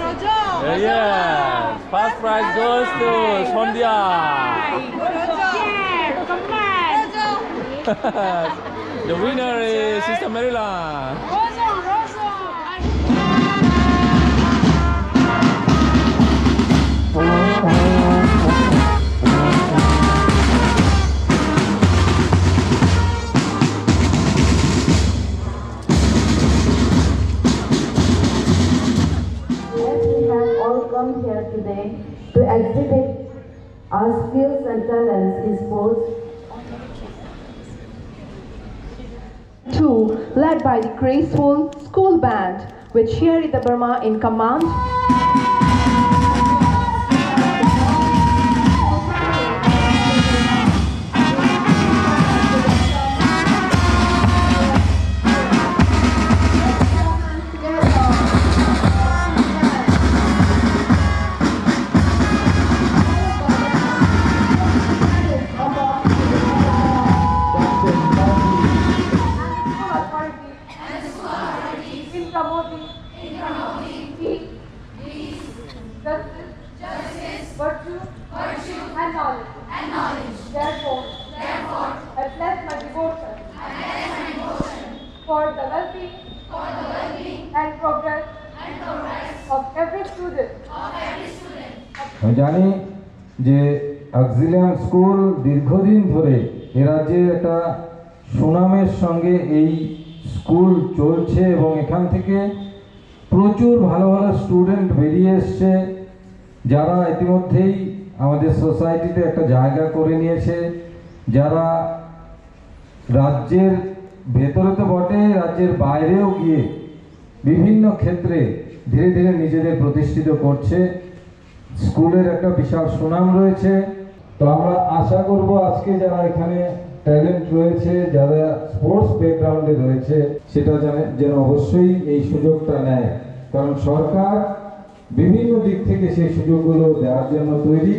Rojong. Yeah. First prize goes to Sondhya. The winner is Sister Marilla. Come here today to exhibit our skills and talents in sports. 2, led by the graceful school band with Sherida Burma in command. Virtue, and knowledge. Therefore, I pledge my devotion for the well-being and progress of every student. আমি জানি যে Auxilium school দীর্ঘদিন ধরে এ রাজ্যে একটা সুনামের সঙ্গে এই স্কুল চলছে এবং এখান থেকে প্রচুর ভালো ভালো স্টুডেন্ট বেরিয়ে এসছে, যারা ইতিমধ্যেই আমাদের সোসাইটিতে একটা জায়গা করে নিয়েছে, যারা রাজ্যের ভেতরে তো বটে, রাজ্যের বাইরেও গিয়ে বিভিন্ন ক্ষেত্রে ধীরে ধীরে নিজেদের প্রতিষ্ঠিত করছে। স্কুলের একটা বিশাল সুনাম রয়েছে। তো আমরা আশা করব আজকে যারা এখানে ট্যালেন্ট রয়েছে, যারা স্পোর্টস ব্যাকগ্রাউন্ডে রয়েছে, সেটা যেন অবশ্যই এই সুযোগটা নেয়, কারণ সরকার বিভিন্ন দিক থেকে সেই সুযোগগুলো দেওয়ার জন্য তৈরি।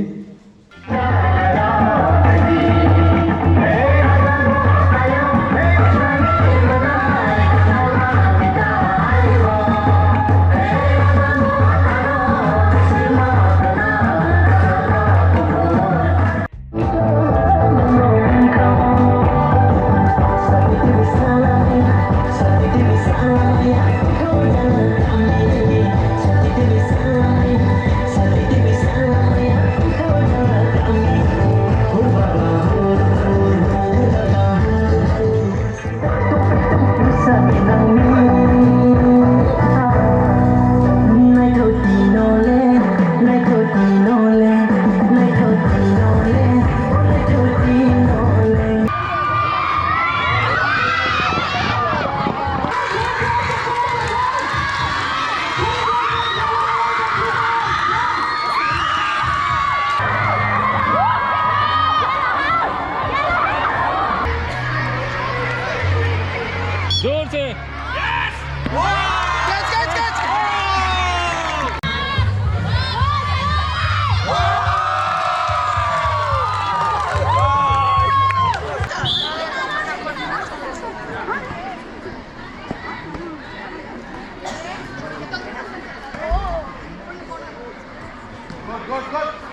Good.